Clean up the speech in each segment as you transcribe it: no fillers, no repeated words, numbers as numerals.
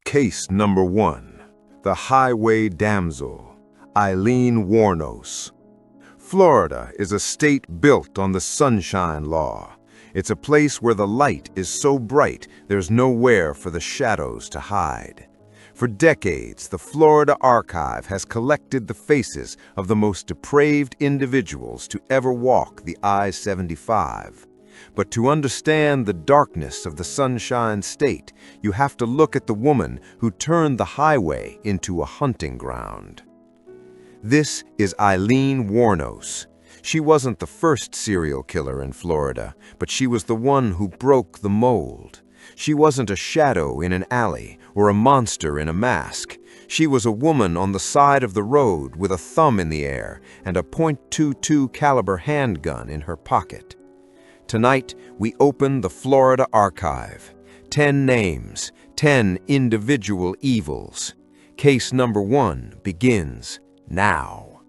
Case number 1. The Highway Damsel, Aileen Wuornos. Florida is a state built on the sunshine law. It's a place where the light is so bright there's nowhere for the shadows to hide. For decades, the Florida Archive has collected the faces of the most depraved individuals to ever walk the I-75. But to understand the darkness of the Sunshine State, you have to look at the woman who turned the highway into a hunting ground. This is Aileen Wuornos. She wasn't the first serial killer in Florida, but she was the one who broke the mold. She wasn't a shadow in an alley or a monster in a mask. She was a woman on the side of the road with a thumb in the air and a .22 caliber handgun in her pocket. Tonight, we open the Florida Archive. 10 names, 10 individual evils. Case number 1 begins now.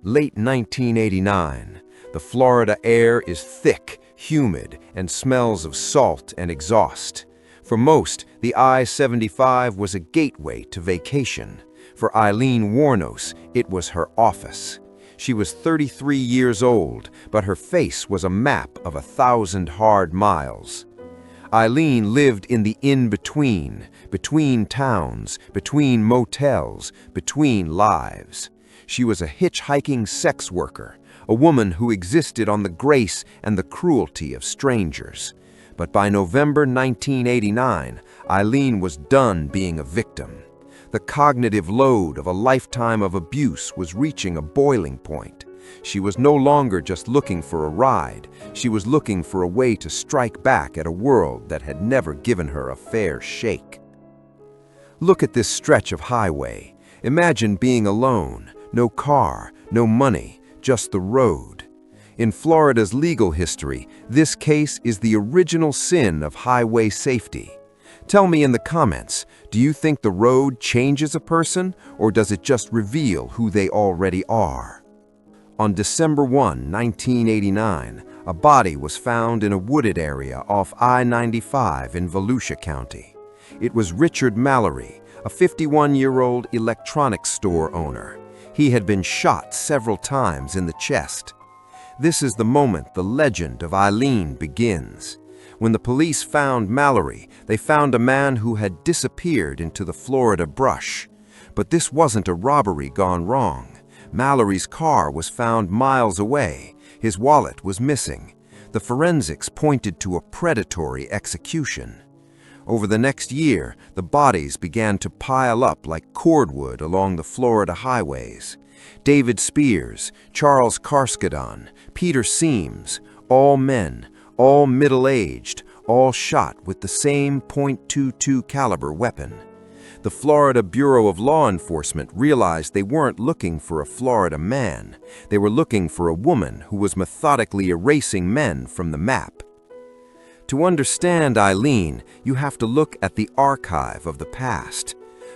Late 1989, the Florida air is thick, humid, and smells of salt and exhaust. For most, the I-75 was a gateway to vacation. For Aileen Wuornos, it was her office. She was 33 years old, but her face was a map of 1,000 hard miles. Aileen lived in the in-between, between towns, between motels, between lives. She was a hitchhiking sex worker, a woman who existed on the grace and the cruelty of strangers. But by November 1989, Aileen was done being a victim. The cognitive load of a lifetime of abuse was reaching a boiling point. She was no longer just looking for a ride. She was looking for a way to strike back at a world that had never given her a fair shake. Look at this stretch of highway. Imagine being alone, no car, no money, just the road. In Florida's legal history, this case is the original sin of highway safety. Tell me in the comments, do you think the road changes a person, or does it just reveal who they already are? On December 1, 1989, a body was found in a wooded area off I-95 in Volusia County. It was Richard Mallory, a 51-year-old electronics store owner. He had been shot several times in the chest. This is the moment the legend of Aileen begins. When the police found Mallory, they found a man who had disappeared into the Florida brush. But this wasn't a robbery gone wrong. Mallory's car was found miles away. His wallet was missing. The forensics pointed to a predatory execution. Over the next year, the bodies began to pile up like cordwood along the Florida highways. David Spears, Charles Carskadon, Peter Seams, all men, all middle-aged, all shot with the same .22 caliber weapon. The Florida Bureau of Law Enforcement realized they weren't looking for a Florida man. They were looking for a woman who was methodically erasing men from the map. To understand Aileen, you have to look at the archive of the past.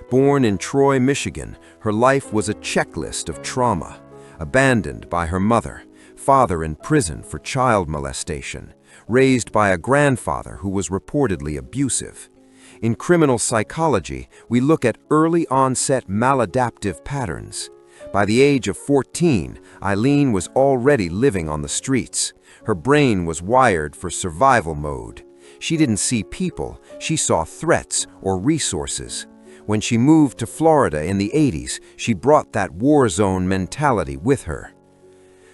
Born in Troy, Michigan, her life was a checklist of trauma. Abandoned by her mother, father in prison for child molestation, raised by a grandfather who was reportedly abusive. In criminal psychology, we look at early onset maladaptive patterns. By the age of 14, Aileen was already living on the streets. Her brain was wired for survival mode. She didn't see people, she saw threats or resources. When she moved to Florida in the 80s, she brought that war zone mentality with her.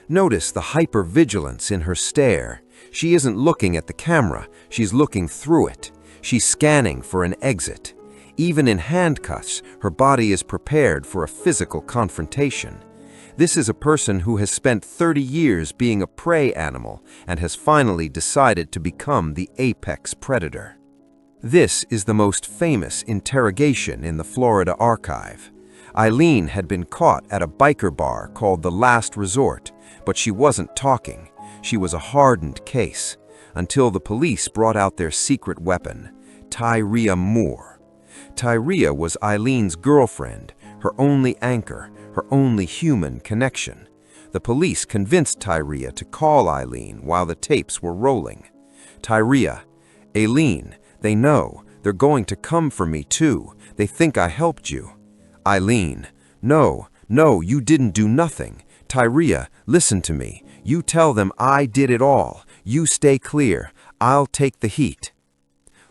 Notice the hypervigilance in her stare. She isn't looking at the camera, she's looking through it. She's scanning for an exit. Even in handcuffs, her body is prepared for a physical confrontation. This is a person who has spent 30 years being a prey animal and has finally decided to become the apex predator. This is the most famous interrogation in the Florida Archive. Aileen had been caught at a biker bar called The Last Resort, but she wasn't talking. She was a hardened case, until the police brought out their secret weapon, Tyria Moore. Tyria was Aileen's girlfriend, her only anchor, her only human connection. The police convinced Tyria to call Aileen while the tapes were rolling. Tyria, Aileen, they know, They're going to come for me too. They think I helped you. Aileen, no, you didn't do nothing. Tyria, listen to me. You tell them I did it all. You stay clear. I'll take the heat.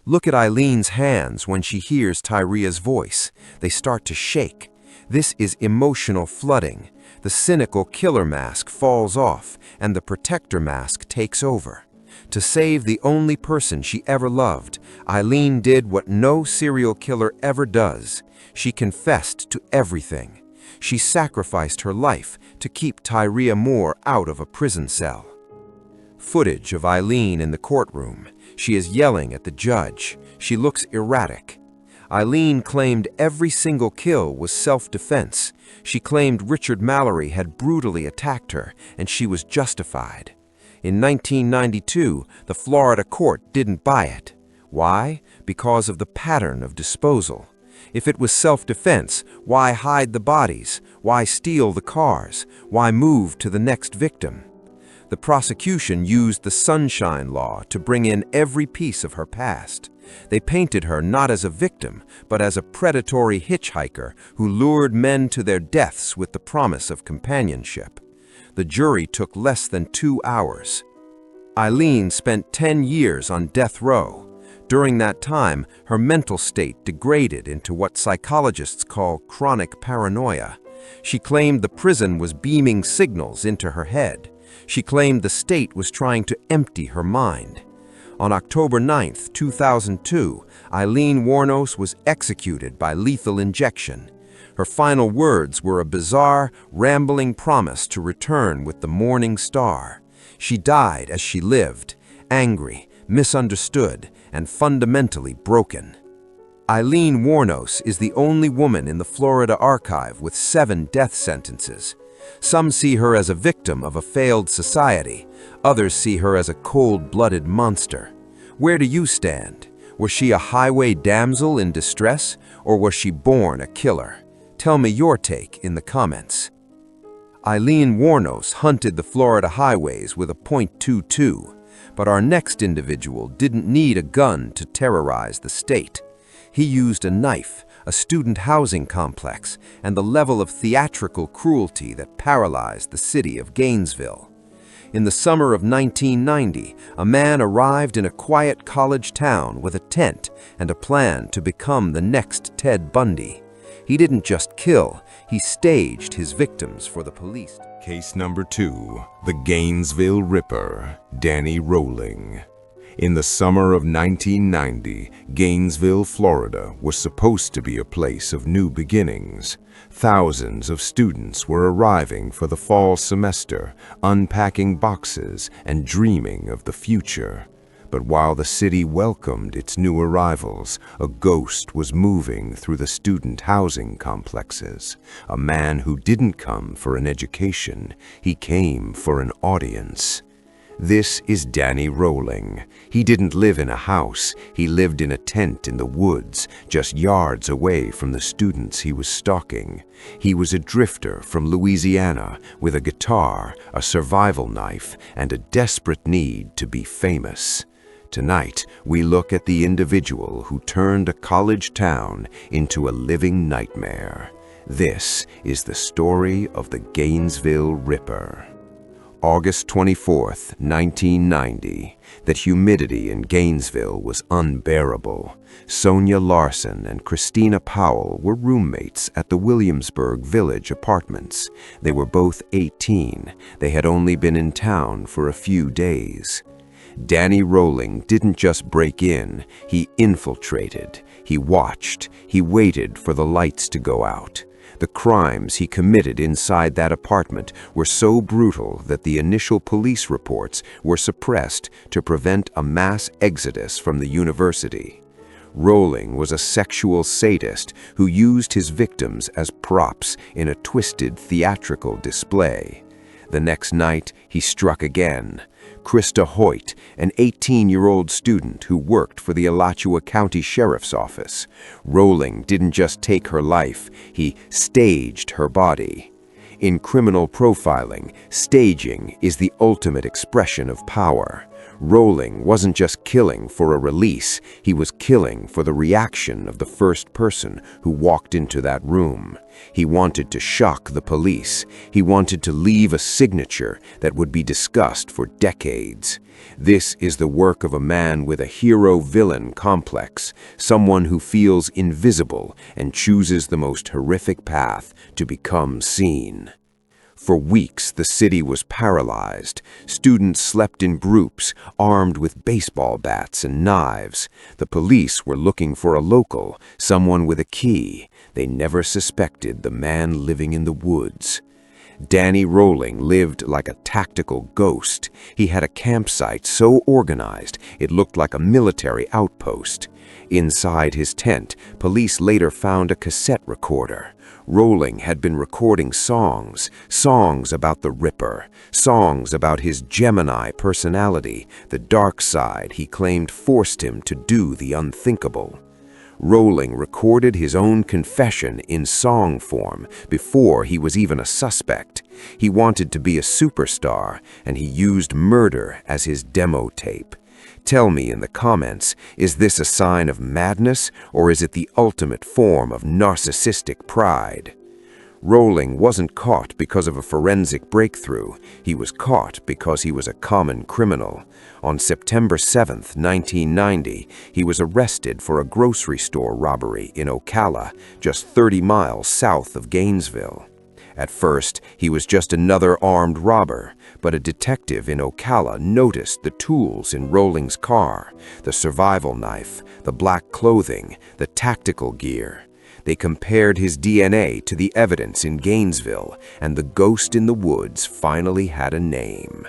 Look at Eileen's hands when she hears Tyria's voice. They start to shake. This is emotional flooding. The cynical killer mask falls off, and the protector mask takes over. To save the only person she ever loved, Aileen did what no serial killer ever does. She confessed to everything. She sacrificed her life to keep Tyria Moore out of a prison cell. Footage of Aileen in the courtroom. She is yelling at the judge. She looks erratic. Aileen claimed every single kill was self-defense. She claimed Richard Mallory had brutally attacked her, and she was justified. In 1992, the Florida court didn't buy it. Why? Because of the pattern of disposal. If it was self-defense, why hide the bodies? Why steal the cars? Why move to the next victim? The prosecution used the Sunshine Law to bring in every piece of her past. They painted her not as a victim, but as a predatory hitchhiker who lured men to their deaths with the promise of companionship. The jury took less than 2 hours. Aileen spent 10 years on death row. During that time, her mental state degraded into what psychologists call chronic paranoia. She claimed the prison was beaming signals into her head. She claimed the state was trying to empty her mind. On October 9, 2002, Aileen Wuornos was executed by lethal injection. Her final words were a bizarre, rambling promise to return with the morning star. She died as she lived, angry, misunderstood, and fundamentally broken. Aileen Wuornos is the only woman in the Florida archive with 7 death sentences. Some see her as a victim of a failed society. Others see her as a cold-blooded monster. Where do you stand? Was she a highway damsel in distress, or was she born a killer? Tell me your take in the comments. Aileen Wuornos hunted the Florida highways with a .22, but our next individual didn't need a gun to terrorize the state. He used a knife, a student housing complex, and the level of theatrical cruelty that paralyzed the city of Gainesville. In the summer of 1990, a man arrived in a quiet college town with a tent and a plan to become the next Ted Bundy. He didn't just kill, he staged his victims for the police. Case number 2, the Gainesville Ripper, Danny Rolling. In the summer of 1990, Gainesville, Florida was supposed to be a place of new beginnings. Thousands of students were arriving for the fall semester, unpacking boxes and dreaming of the future. But while the city welcomed its new arrivals, a ghost was moving through the student housing complexes. A man who didn't come for an education, he came for an audience. This is Danny Rolling. He didn't live in a house, he lived in a tent in the woods, just yards away from the students he was stalking. He was a drifter from Louisiana with a guitar, a survival knife, and a desperate need to be famous. Tonight, we look at the individual who turned a college town into a living nightmare. This is the story of the Gainesville Ripper. August 24, 1990. That humidity in Gainesville was unbearable. Sonia Larson and Christina Powell were roommates at the Williamsburg Village Apartments. They were both 18. They had only been in town for a few days. Danny Rolling didn't just break in, he infiltrated. He watched, he waited for the lights to go out. The crimes he committed inside that apartment were so brutal that the initial police reports were suppressed to prevent a mass exodus from the university. Rolling was a sexual sadist who used his victims as props in a twisted theatrical display. The next night, he struck again. Krista Hoyt, an 18-year-old student who worked for the Alachua County Sheriff's Office. Rolling didn't just take her life, he staged her body. In criminal profiling, staging is the ultimate expression of power. Rolling wasn't just killing for a release, he was killing for the reaction of the first person who walked into that room. He wanted to shock the police. He wanted to leave a signature that would be discussed for decades. This is the work of a man with a hero-villain complex, someone who feels invisible and chooses the most horrific path to become seen. For weeks, the city was paralyzed. Students slept in groups, armed with baseball bats and knives. The police were looking for a local, someone with a key. They never suspected the man living in the woods. Danny Rolling lived like a tactical ghost. He had a campsite so organized it looked like a military outpost. Inside his tent, police later found a cassette recorder. Rolling had been recording songs about the Ripper, songs about his Gemini personality, the dark side he claimed forced him to do the unthinkable. Rolling recorded his own confession in song form before he was even a suspect. He wanted to be a superstar, and he used murder as his demo tape. Tell me in the comments, is this a sign of madness, or is it the ultimate form of narcissistic pride? Rolling wasn't caught because of a forensic breakthrough. He was caught because he was a common criminal. On September 7, 1990, he was arrested for a grocery store robbery in Ocala, just 30 miles south of Gainesville. At first, he was just another armed robber, but a detective in Ocala noticed the tools in Rolling's car, the survival knife, the black clothing, the tactical gear. They compared his DNA to the evidence in Gainesville, and the ghost in the woods finally had a name.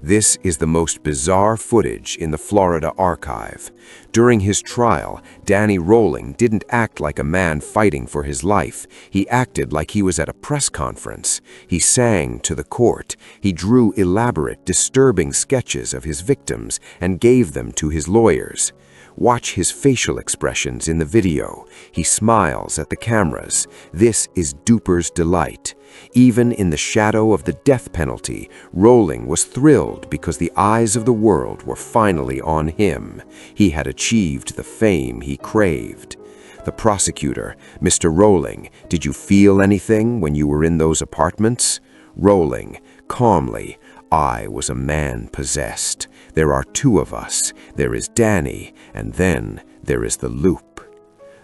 This is the most bizarre footage in the Florida archive. During his trial, Danny Rolling didn't act like a man fighting for his life. He acted like he was at a press conference. He sang to the court. He drew elaborate, disturbing sketches of his victims and gave them to his lawyers. Watch his facial expressions in the video. He smiles at the cameras. This is duper's delight. Even in the shadow of the death penalty, Rolling was thrilled because the eyes of the world were finally on him. He had achieved the fame he craved. The prosecutor, Mr. Rolling, did you feel anything when you were in those apartments? Rolling, calmly, I was a man possessed. There are two of us. There is Danny, and then there is the loop.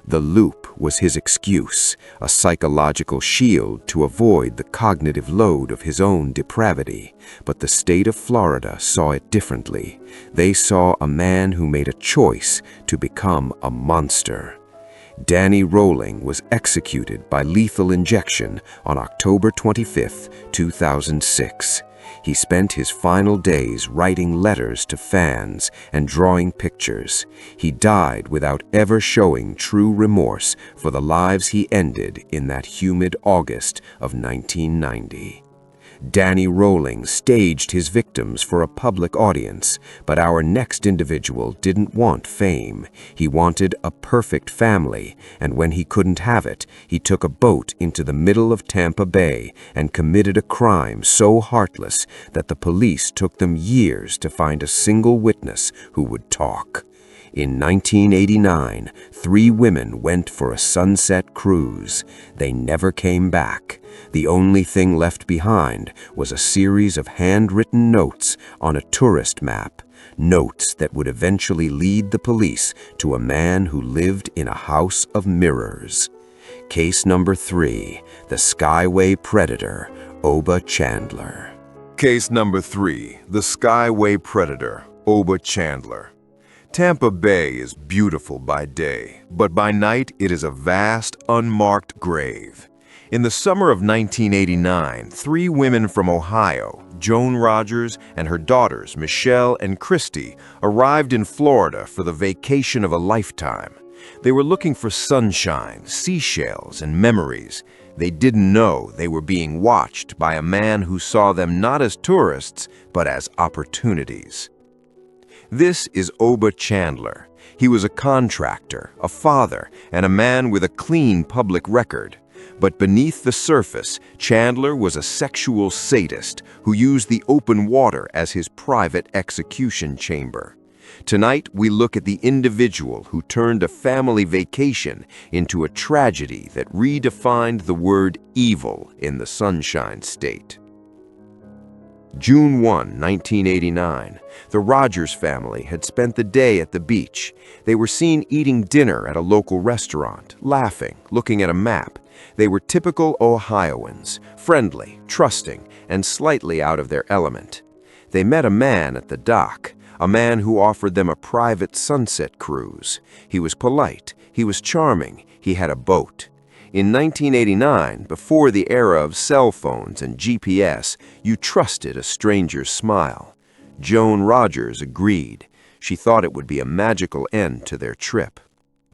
The loop was his excuse, a psychological shield to avoid the cognitive load of his own depravity. But the state of Florida saw it differently. They saw a man who made a choice to become a monster. Danny Rolling was executed by lethal injection on October 25, 2006. He spent his final days writing letters to fans and drawing pictures. He died without ever showing true remorse for the lives he ended in that humid August of 1990. Danny Rolling staged his victims for a public audience, but our next individual didn't want fame. He wanted a perfect family, and when he couldn't have it, he took a boat into the middle of Tampa Bay and committed a crime so heartless that the police took them years to find a single witness who would talk. In 1989, 3 women went for a sunset cruise. They never came back. The only thing left behind was a series of handwritten notes on a tourist map, notes that would eventually lead the police to a man who lived in a house of mirrors. Case number 3, the Skyway Predator, Oba Chandler. Case number 3, the Skyway Predator, Oba Chandler. Tampa Bay is beautiful by day, but by night it is a vast, unmarked grave. In the summer of 1989, 3 women from Ohio, Joan Rogers and her daughters Michelle and Christy, arrived in Florida for the vacation of a lifetime. They were looking for sunshine, seashells, and memories. They didn't know they were being watched by a man who saw them not as tourists, but as opportunities. This is Oba Chandler. He was a contractor, a father, and a man with a clean public record. But beneath the surface, Chandler was a sexual sadist who used the open water as his private execution chamber. Tonight, we look at the individual who turned a family vacation into a tragedy that redefined the word evil in the Sunshine State. June 1, 1989. The Rogers family had spent the day at the beach. They were seen eating dinner at a local restaurant, laughing, looking at a map. They were typical Ohioans, friendly, trusting, and slightly out of their element. They met a man at the dock, a man who offered them a private sunset cruise. He was polite, he was charming, he had a boat. In 1989, before the era of cell phones and GPS, you trusted a stranger's smile. Joan Rogers agreed. She thought it would be a magical end to their trip.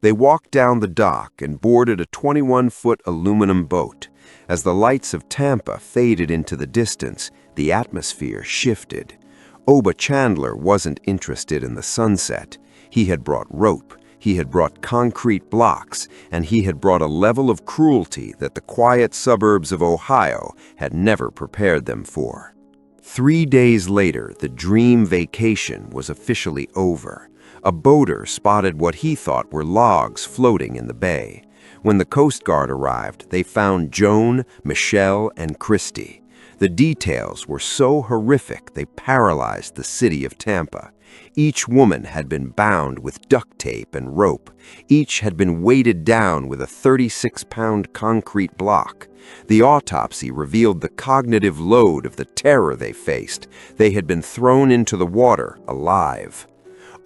They walked down the dock and boarded a 21-foot aluminum boat. As the lights of Tampa faded into the distance, the atmosphere shifted. Oba Chandler wasn't interested in the sunset. He had brought rope. He had brought concrete blocks, and he had brought a level of cruelty that the quiet suburbs of Ohio had never prepared them for. 3 days later, the dream vacation was officially over. A boater spotted what he thought were logs floating in the bay. When the Coast Guard arrived, they found Joan, Michelle, and Christy. The details were so horrific they paralyzed the city of Tampa. Each woman had been bound with duct tape and rope. Each had been weighted down with a 36-pound concrete block. The autopsy revealed the cognitive load of the terror they faced. They had been thrown into the water alive.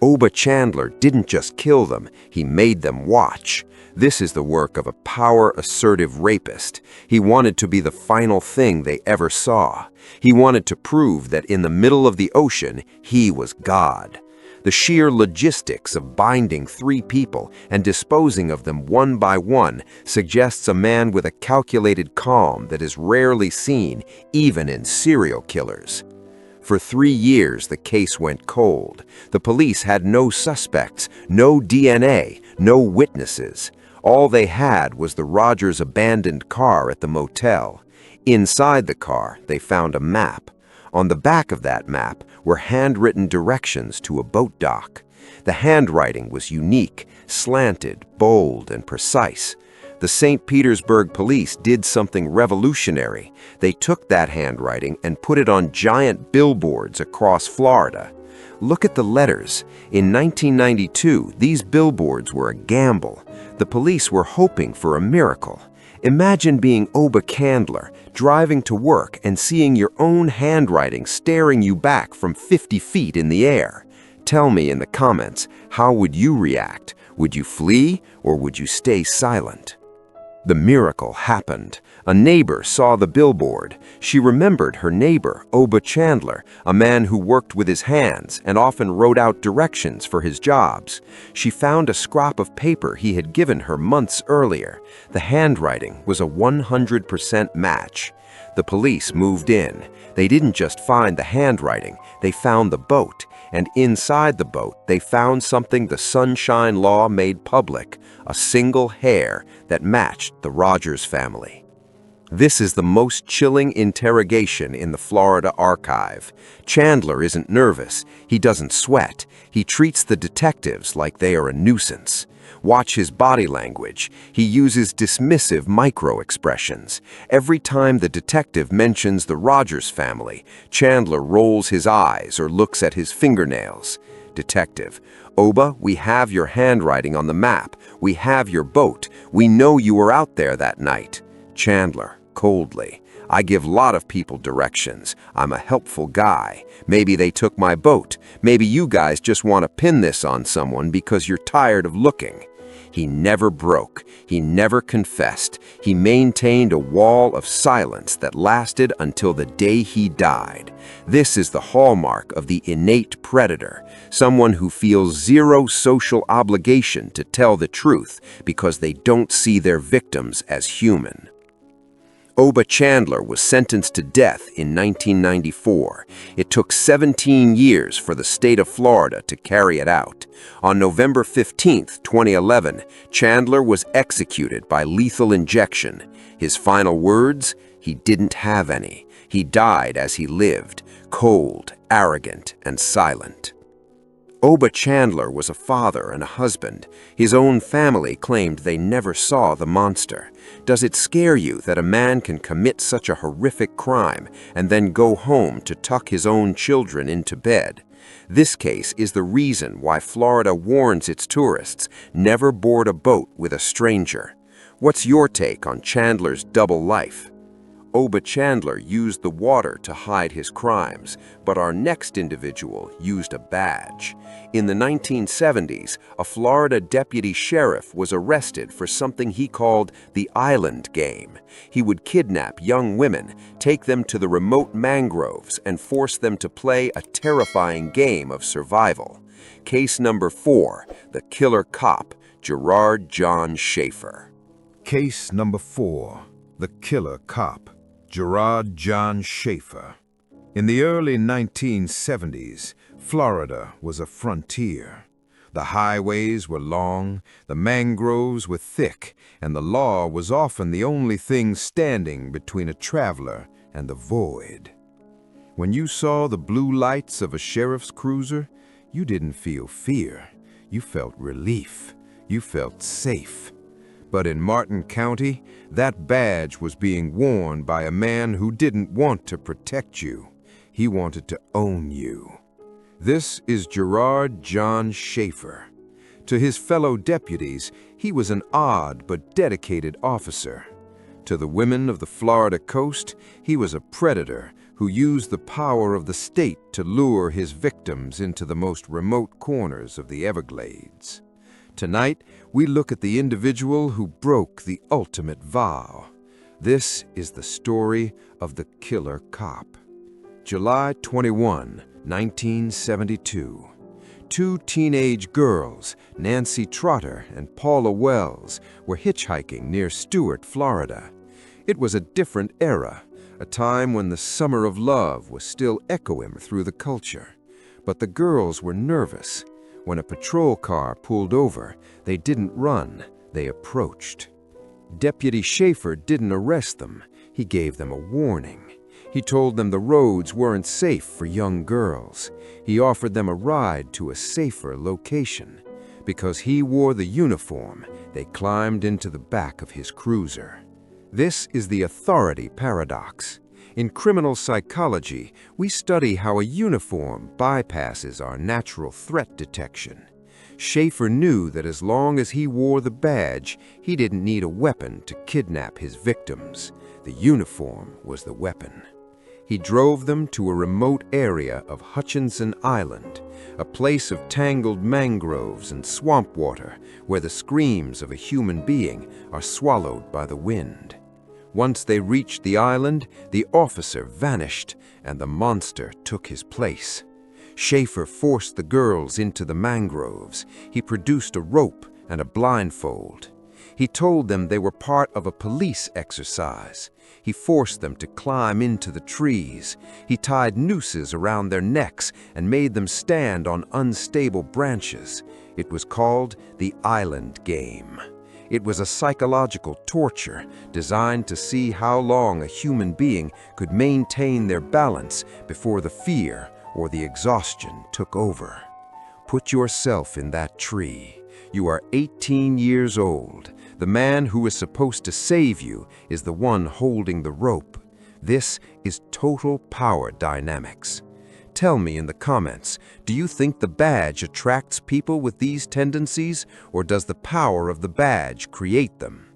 Oba Chandler didn't just kill them, he made them watch. This is the work of a power-assertive rapist. He wanted to be the final thing they ever saw. He wanted to prove that in the middle of the ocean, he was God. The sheer logistics of binding 3 people and disposing of them one by one suggests a man with a calculated calm that is rarely seen, even in serial killers. For 3 years, the case went cold. The police had no suspects, no DNA, no witnesses. All they had was the Rogers abandoned car at the motel. Inside the car, they found a map. On the back of that map were handwritten directions to a boat dock. The handwriting was unique, slanted, bold, and precise. The St. Petersburg police did something revolutionary. They took that handwriting and put it on giant billboards across Florida. Look at the letters. In 1992, these billboards were a gamble. The police were hoping for a miracle. Imagine being Oba Chandler, driving to work and seeing your own handwriting staring you back from 50 feet in the air. Tell me in the comments, how would you react? Would you flee or would you stay silent? The miracle happened. A neighbor saw the billboard. She remembered her neighbor, Oba Chandler, a man who worked with his hands and often wrote out directions for his jobs. She found a scrap of paper he had given her months earlier. The handwriting was a 100% match. The police moved in. They didn't just find the handwriting, they found the boat. And inside the boat, they found something the Sunshine Law made public, a single hair that matched the Rogers family. This is the most chilling interrogation in the Florida archive. Chandler isn't nervous. He doesn't sweat. He treats the detectives like they are a nuisance. Watch his body language. He uses dismissive micro-expressions. Every time the detective mentions the Rogers family, Chandler rolls his eyes or looks at his fingernails. Detective: Oba, we have your handwriting on the map. We have your boat. We know you were out there that night. Chandler, coldly: I give lot of people directions. I'm a helpful guy. Maybe they took my boat. Maybe you guys just want to pin this on someone because you're tired of looking. He never broke. He never confessed. He maintained a wall of silence that lasted until the day he died. This is the hallmark of the innate predator, someone who feels zero social obligation to tell the truth because they don't see their victims as human. Oba Chandler was sentenced to death in 1994. It took 17 years for the state of Florida to carry it out. On November 15, 2011, Chandler was executed by lethal injection. His final words? He didn't have any. He died as he lived, cold, arrogant, and silent. Oba Chandler was a father and a husband. His own family claimed they never saw the monster. Does it scare you that a man can commit such a horrific crime and then go home to tuck his own children into bed? This case is the reason why Florida warns its tourists never board a boat with a stranger. What's your take on Chandler's double life? Oba Chandler used the water to hide his crimes, but our next individual used a badge. In the 1970s, a Florida deputy sheriff was arrested for something he called the island game. He would kidnap young women, take them to the remote mangroves, and force them to play a terrifying game of survival. Case number 4, the killer cop, Gerard John Schaefer. Case number 4, the killer cop, Gerard John Schaefer. In the early 1970s, Florida was a frontier. The highways were long, the mangroves were thick, and the law was often the only thing standing between a traveler and the void. When you saw the blue lights of a sheriff's cruiser, you didn't feel fear. You felt relief. You felt safe. But in Martin County, that badge was being worn by a man who didn't want to protect you. He wanted to own you. This is Gerard John Schaefer. To his fellow deputies, he was an odd but dedicated officer. To the women of the Florida coast, he was a predator who used the power of the state to lure his victims into the most remote corners of the Everglades. Tonight, we look at the individual who broke the ultimate vow. This is the story of the killer cop. July 21, 1972. Two teenage girls, Nancy Trotter and Paula Wells, were hitchhiking near Stuart, Florida. It was a different era, a time when the summer of love was still echoing through the culture. But the girls were nervous. When a patrol car pulled over, they didn't run, they approached. Deputy Schaefer didn't arrest them, he gave them a warning. He told them the roads weren't safe for young girls. He offered them a ride to a safer location. Because he wore the uniform, they climbed into the back of his cruiser. This is the authority paradox. In criminal psychology, we study how a uniform bypasses our natural threat detection. Schaefer knew that as long as he wore the badge, he didn't need a weapon to kidnap his victims. The uniform was the weapon. He drove them to a remote area of Hutchinson Island, a place of tangled mangroves and swamp water where the screams of a human being are swallowed by the wind. Once they reached the island, the officer vanished and the monster took his place. Schaefer forced the girls into the mangroves. He produced a rope and a blindfold. He told them they were part of a police exercise. He forced them to climb into the trees. He tied nooses around their necks and made them stand on unstable branches. It was called the island game. It was a psychological torture designed to see how long a human being could maintain their balance before the fear or the exhaustion took over. Put yourself in that tree. You are 18 years old. The man who is supposed to save you is the one holding the rope. This is total power dynamics. Tell me in the comments, do you think the badge attracts people with these tendencies, or does the power of the badge create them?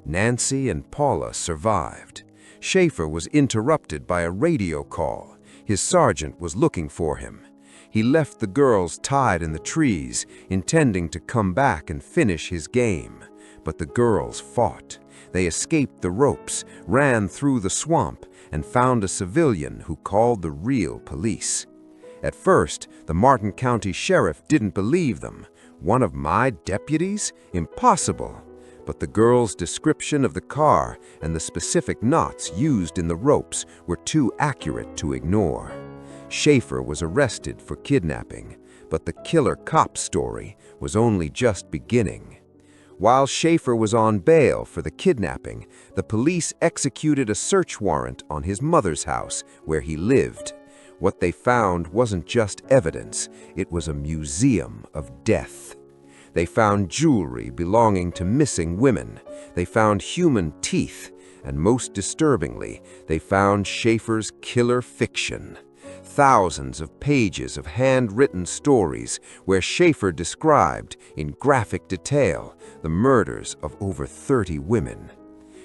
Nancy and Paula survived. Schaefer was interrupted by a radio call. His sergeant was looking for him. He left the girls tied in the trees, intending to come back and finish his game. But the girls fought. They escaped the ropes, ran through the swamp, and found a civilian who called the real police. At first, the Martin County sheriff didn't believe them. One of my deputies? Impossible. but the girl's description of the car and the specific knots used in the ropes were too accurate to ignore. Schaefer was arrested for kidnapping, but the killer cop story was only just beginning. While Schaefer was on bail for the kidnapping, the police executed a search warrant on his mother's house where he lived. What they found wasn't just evidence, it was a museum of death. They found jewelry belonging to missing women. They found human teeth, and most disturbingly, they found Schaefer's killer fiction. Thousands of pages of handwritten stories where Schaefer described, in graphic detail, the murders of over 30 women.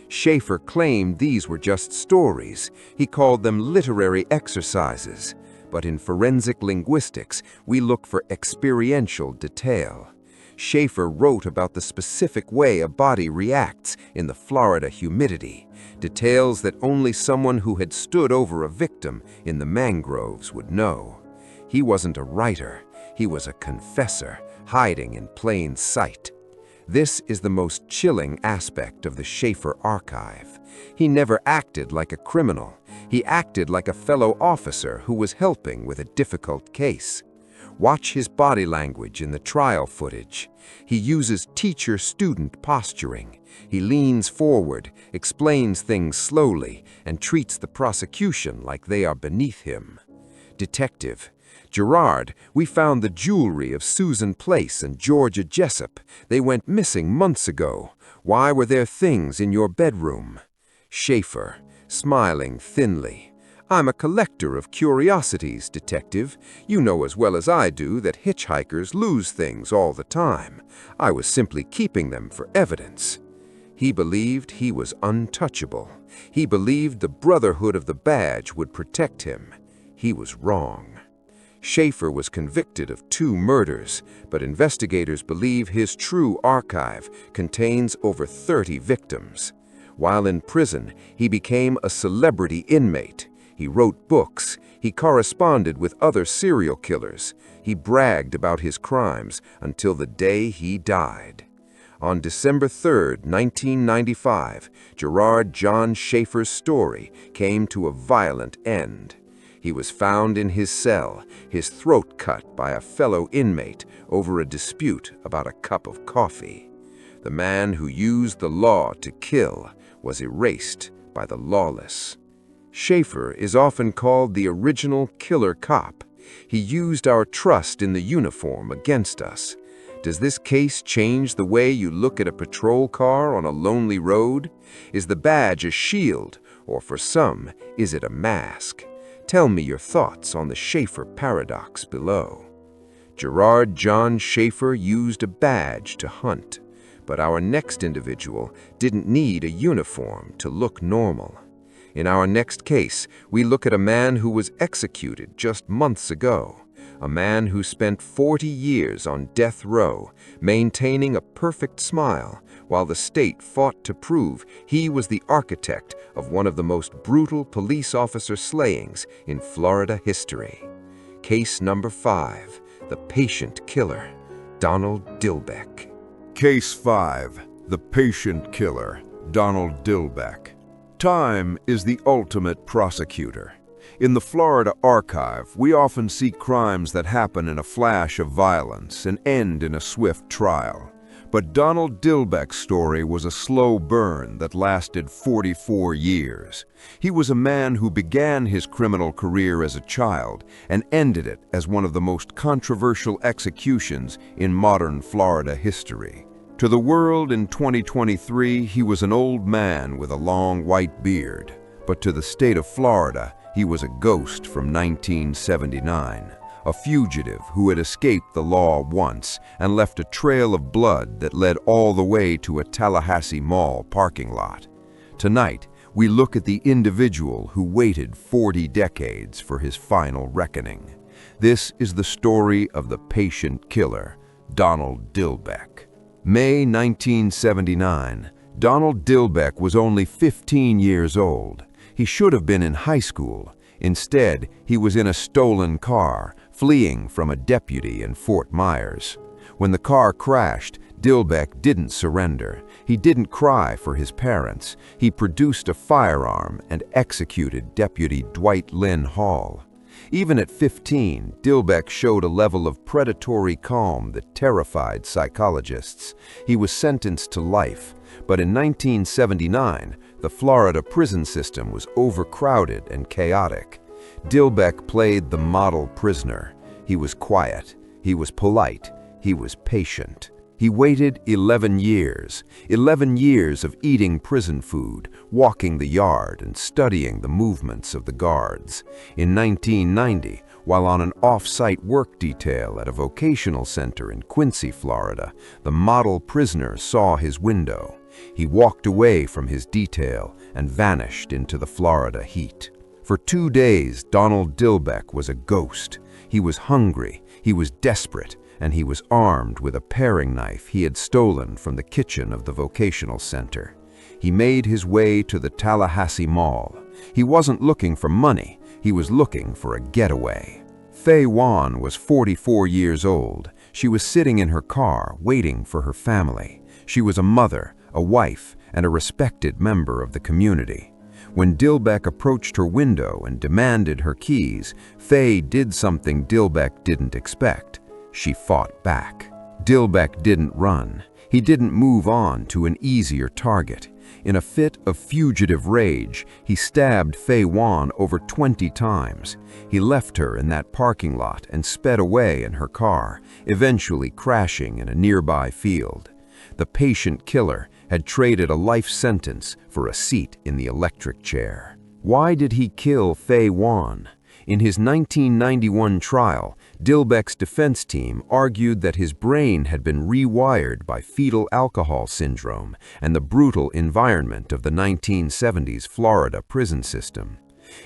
Schaefer claimed these were just stories. He called them literary exercises. But in forensic linguistics, we look for experiential detail. Schaefer wrote about the specific way a body reacts in the Florida humidity, details that only someone who had stood over a victim in the mangroves would know. He wasn't a writer, he was a confessor, hiding in plain sight. This is the most chilling aspect of the Schaefer archive. He never acted like a criminal. He acted like a fellow officer who was helping with a difficult case. Watch his body language in the trial footage. He uses teacher-student posturing. He leans forward, explains things slowly, and treats the prosecution like they are beneath him. Detective: Gerard, we found the jewelry of Susan Place and Georgia Jessup. They went missing months ago. Why were there things in your bedroom? Schaefer, smiling thinly: I'm a collector of curiosities, detective. You know as well as I do that hitchhikers lose things all the time. I was simply keeping them for evidence. He believed he was untouchable. He believed the Brotherhood of the Badge would protect him. He was wrong. Schaefer was convicted of 2 murders, but investigators believe his true archive contains over 30 victims. While in prison, he became a celebrity inmate. He wrote books. He corresponded with other serial killers. He bragged about his crimes until the day he died. On December 3, 1995, Gerard John Schaefer's story came to a violent end. He was found in his cell, his throat cut by a fellow inmate over a dispute about a cup of coffee. The man who used the law to kill was erased by the lawless. Schaefer is often called the original killer cop. He used our trust in the uniform against us. Does this case change the way you look at a patrol car on a lonely road? Is the badge a shield, or for some, is it a mask? Tell me your thoughts on the Schaefer paradox below. Gerard John Schaefer used a badge to hunt, but our next individual didn't need a uniform to look normal. In our next case, we look at a man who was executed just months ago, a man who spent 40 years on death row, maintaining a perfect smile, while the state fought to prove he was the architect of one of the most brutal police officer slayings in Florida history. Case number 5, the patient killer, Donald Dillbeck. Case 5, the patient killer, Donald Dillbeck. Time is the ultimate prosecutor. In the Florida archive, we often see crimes that happen in a flash of violence and end in a swift trial. But Donald Dillbeck's story was a slow burn that lasted 44 years. He was a man who began his criminal career as a child and ended it as one of the most controversial executions in modern Florida history. To the world in 2023, he was an old man with a long white beard. But to the state of Florida, he was a ghost from 1979. A fugitive who had escaped the law once and left a trail of blood that led all the way to a Tallahassee Mall parking lot. Tonight, we look at the individual who waited 40 decades for his final reckoning. This is the story of the patient killer, Donald Dillbeck. May 1979, Donald Dillbeck was only 15 years old. He should have been in high school. Instead, he was in a stolen car, fleeing from a deputy in Fort Myers. When the car crashed, Dillbeck didn't surrender. He didn't cry for his parents. He produced a firearm and executed Deputy Dwight Lynn Hall. Even at 15, Dillbeck showed a level of predatory calm that terrified psychologists. He was sentenced to life, but in 1979, the Florida prison system was overcrowded and chaotic. Dillbeck played the model prisoner. He was quiet, he was polite, he was patient. He waited 11 years of eating prison food, walking the yard, and studying the movements of the guards. In 1990, while on an off-site work detail at a vocational center in Quincy, Florida, the model prisoner saw his window. He walked away from his detail and vanished into the Florida heat. For 2 days, Donald Dillbeck was a ghost. He was hungry, he was desperate, and he was armed with a paring knife he had stolen from the kitchen of the vocational center. He made his way to the Tallahassee Mall. He wasn't looking for money, he was looking for a getaway. Faye Wan was 44 years old. She was sitting in her car, waiting for her family. She was a mother, a wife, and a respected member of the community. When Dillbeck approached her window and demanded her keys, Faye did something Dillbeck didn't expect. She fought back. Dillbeck didn't run. He didn't move on to an easier target. In a fit of fugitive rage, he stabbed Faye Wan over 20 times. He left her in that parking lot and sped away in her car, eventually crashing in a nearby field. The patient killer had traded a life sentence for a seat in the electric chair. Why did he kill Faye Wan? In his 1991 trial, Dillbeck's defense team argued that his brain had been rewired by fetal alcohol syndrome and the brutal environment of the 1970s Florida prison system.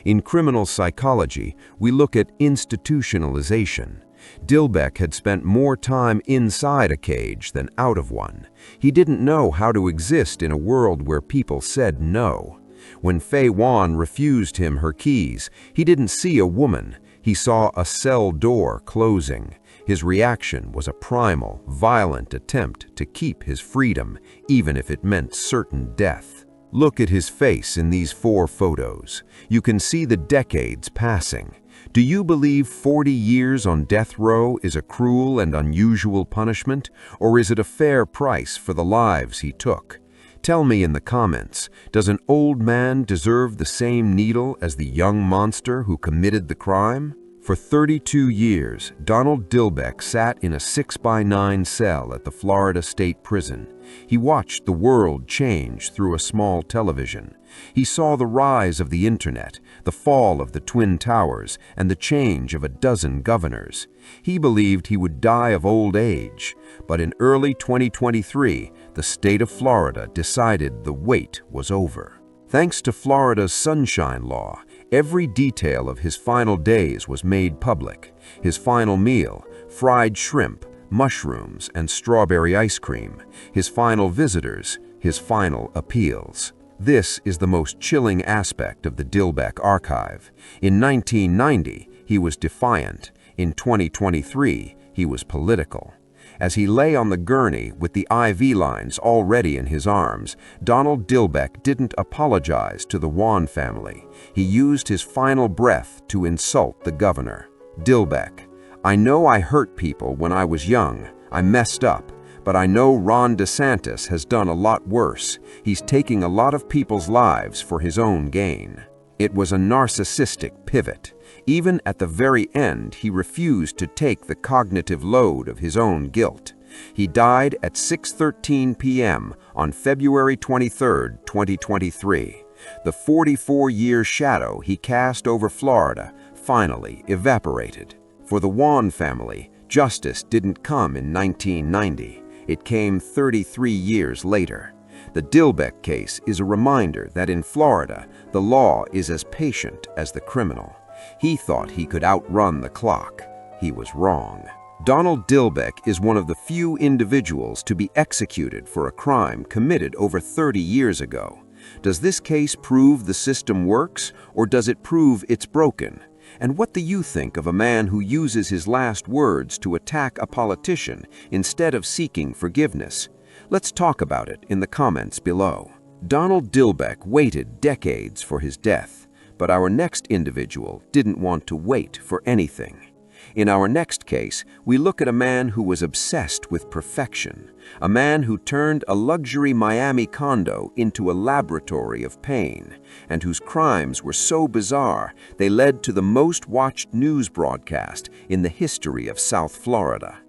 In criminal psychology, we look at institutionalization. Dillbeck had spent more time inside a cage than out of one. He didn't know how to exist in a world where people said no. When Faye Wan refused him her keys, he didn't see a woman. He saw a cell door closing. His reaction was a primal, violent attempt to keep his freedom, even if it meant certain death. Look at his face in these 4 photos. You can see the decades passing. Do you believe 40 years on death row is a cruel and unusual punishment, or is it a fair price for the lives he took? Tell me in the comments, does an old man deserve the same needle as the young monster who committed the crime? For 32 years, Donald Dillbeck sat in a 6x9 cell at the Florida State Prison. He watched the world change through a small television. He saw the rise of the internet, the fall of the Twin Towers, and the change of a dozen governors. He believed he would die of old age, but in early 2023, the state of Florida decided the wait was over. Thanks to Florida's Sunshine Law, every detail of his final days was made public. His final meal, fried shrimp, mushrooms, and strawberry ice cream. His final visitors, his final appeals. This is the most chilling aspect of the Dillbeck archive. In 1990, he was defiant. In 2023, he was political. As he lay on the gurney with the IV lines already in his arms, Donald Dillbeck didn't apologize to the Wan family. He used his final breath to insult the governor. Dillbeck: "I know I hurt people when I was young. I messed up. But I know Ron DeSantis has done a lot worse. He's taking a lot of people's lives for his own gain." It was a narcissistic pivot. Even at the very end, he refused to take the cognitive load of his own guilt. He died at 6:13 p.m. on February 23, 2023. The 44-year shadow he cast over Florida finally evaporated. For the Wan family, justice didn't come in 1990. It came 33 years later. The Dillbeck case is a reminder that in Florida, the law is as patient as the criminal. He thought he could outrun the clock. He was wrong. Donald Dillbeck is one of the few individuals to be executed for a crime committed over 30 years ago. Does this case prove the system works, or does it prove it's broken? And what do you think of a man who uses his last words to attack a politician instead of seeking forgiveness? Let's talk about it in the comments below. Donald Dillbeck waited decades for his death, but our next individual didn't want to wait for anything. In our next case, we look at a man who was obsessed with perfection, a man who turned a luxury Miami condo into a laboratory of pain, and whose crimes were so bizarre they led to the most watched news broadcast in the history of South Florida.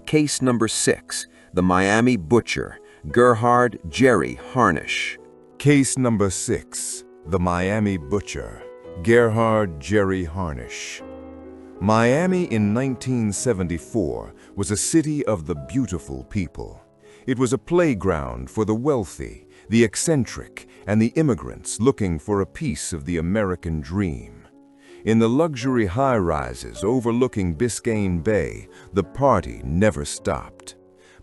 Case number 6, the Miami Butcher, Gerard Gerry Harnish. Case number 6, the Miami Butcher, Gerard Gerry Harnish. Miami in 1974 was a city of the beautiful people. It was a playground for the wealthy, the eccentric, and the immigrants looking for a piece of the American dream. In the luxury high-rises overlooking Biscayne Bay, the party never stopped.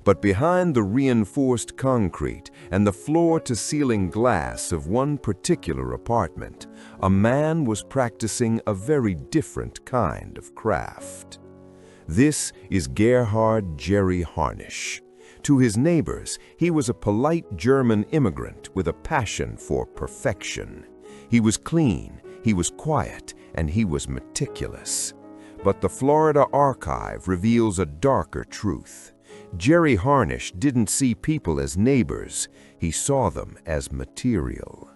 But behind the reinforced concrete and the floor-to-ceiling glass of one particular apartment, a man was practicing a very different kind of craft. This is Gerard Gerry Harnish. To his neighbors, he was a polite German immigrant with a passion for perfection. He was clean, he was quiet, and he was meticulous. But the Florida Archive reveals a darker truth. Gerry Harnish didn't see people as neighbors, he saw them as material.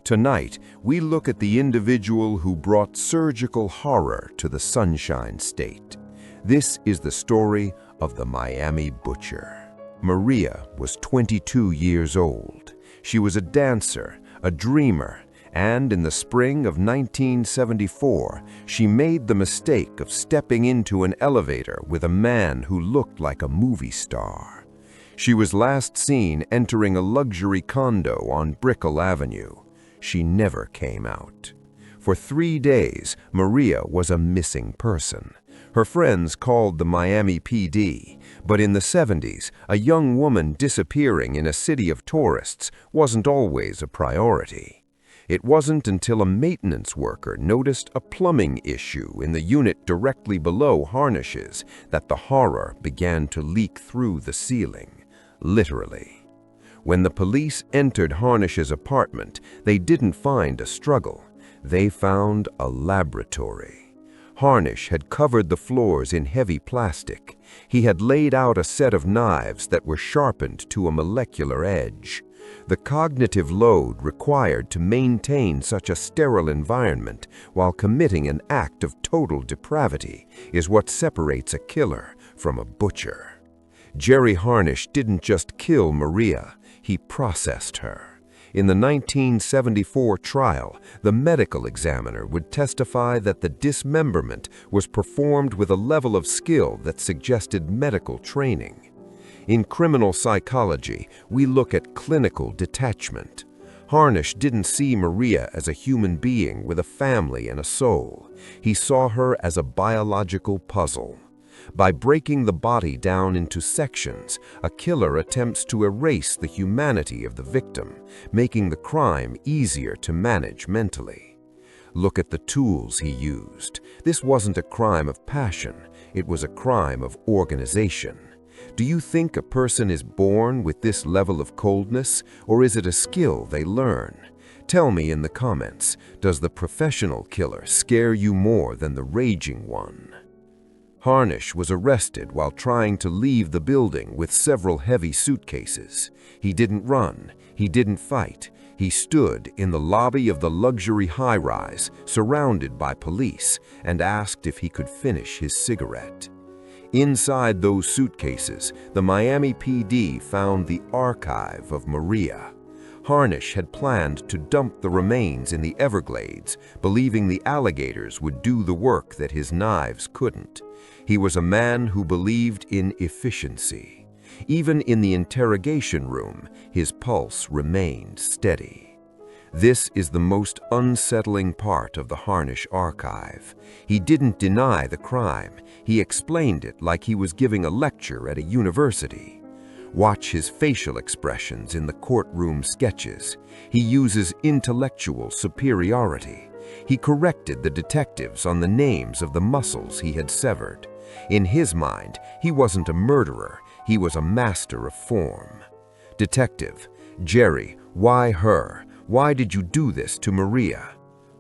Tonight, we look at the individual who brought surgical horror to the Sunshine State. This is the story of the Miami Butcher. Maria was 22 years old. She was a dancer, a dreamer, and in the spring of 1974, she made the mistake of stepping into an elevator with a man who looked like a movie star. She was last seen entering a luxury condo on Brickell Avenue. She never came out. For 3 days, Maria was a missing person. Her friends called the Miami PD, but in the 70s, a young woman disappearing in a city of tourists wasn't always a priority. It wasn't until a maintenance worker noticed a plumbing issue in the unit directly below Harnish's that the horror began to leak through the ceiling, literally. When the police entered Harnish's apartment, they didn't find a struggle. They found a laboratory. Harnish had covered the floors in heavy plastic. He had laid out a set of knives that were sharpened to a molecular edge. The cognitive load required to maintain such a sterile environment while committing an act of total depravity is what separates a killer from a butcher. Gerry Harnish didn't just kill Maria, he processed her. In the 1974 trial, the medical examiner would testify that the dismemberment was performed with a level of skill that suggested medical training. In criminal psychology, we look at clinical detachment. Harnish didn't see Maria as a human being with a family and a soul. He saw her as a biological puzzle. By breaking the body down into sections, a killer attempts to erase the humanity of the victim, making the crime easier to manage mentally. Look at the tools he used. This wasn't a crime of passion, it was a crime of organization. Do you think a person is born with this level of coldness, or is it a skill they learn? Tell me in the comments, does the professional killer scare you more than the raging one? Harnish was arrested while trying to leave the building with several heavy suitcases. He didn't run, he didn't fight. He stood in the lobby of the luxury high-rise, surrounded by police, and asked if he could finish his cigarette. Inside those suitcases, the Miami PD found the archive of Maria. Harnish had planned to dump the remains in the Everglades, believing the alligators would do the work that his knives couldn't. He was a man who believed in efficiency. Even in the interrogation room, his pulse remained steady. This is the most unsettling part of the Harnish archive. He didn't deny the crime. He explained it like he was giving a lecture at a university. Watch his facial expressions in the courtroom sketches. He uses intellectual superiority. He corrected the detectives on the names of the muscles he had severed. In his mind, he wasn't a murderer, he was a master of form. Detective: Gerry, why her? Why did you do this to Maria?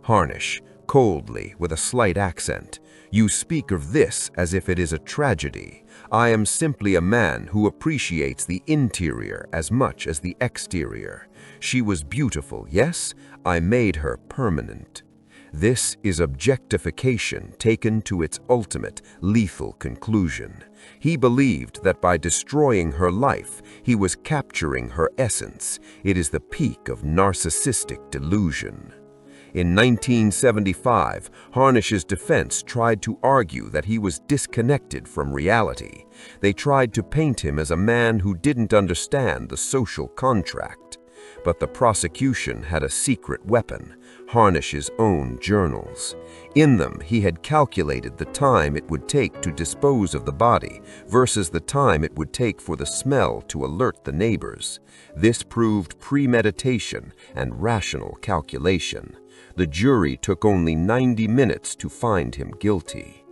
Harnish, coldly, with a slight accent: you speak of this as if it is a tragedy. I am simply a man who appreciates the interior as much as the exterior. She was beautiful, yes? I made her permanent. This is objectification taken to its ultimate, lethal conclusion. He believed that by destroying her life, he was capturing her essence. It is the peak of narcissistic delusion. In 1975, Harnish's defense tried to argue that he was disconnected from reality. They tried to paint him as a man who didn't understand the social contract. But the prosecution had a secret weapon: Harnish's own journals. In them, he had calculated the time it would take to dispose of the body versus the time it would take for the smell to alert the neighbors. This proved premeditation and rational calculation. The jury took only 90 minutes to find him guilty.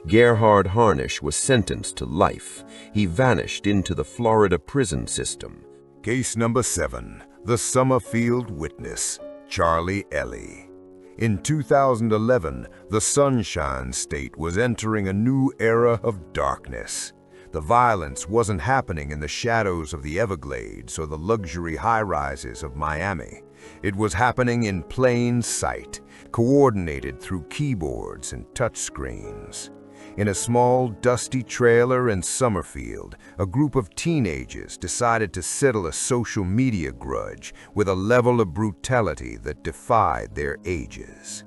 Gerard Harnish was sentenced to life. He vanished into the Florida prison system. Case number 7. The Summerfield Witness, Charlie Ellie. In 2011, the Sunshine State was entering a new era of darkness. The violence wasn't happening in the shadows of the Everglades or the luxury high-rises of Miami. It was happening in plain sight, coordinated through keyboards and touchscreens. In a small, dusty trailer in Summerfield, a group of teenagers decided to settle a social media grudge with a level of brutality that defied their ages.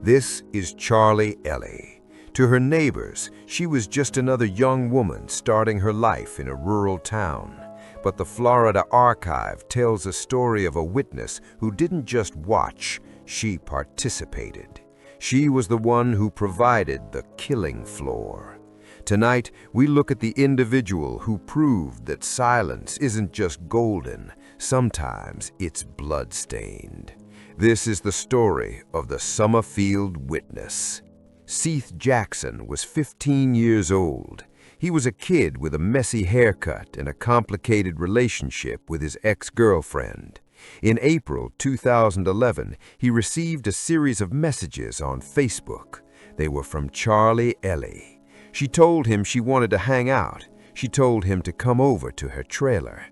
This is Charlie Ellie. To her neighbors, she was just another young woman starting her life in a rural town. But the Florida Archive tells a story of a witness who didn't just watch, she participated. She was the one who provided the killing floor. Tonight, we look at the individual who proved that silence isn't just golden, sometimes it's blood-stained. This is the story of the Summerfield Witness. Seth Jackson was 15 years old. He was a kid with a messy haircut and a complicated relationship with his ex-girlfriend. In April 2011, he received a series of messages on Facebook. They were from Charlie Ellie. She told him she wanted to hang out. She told him to come over to her trailer.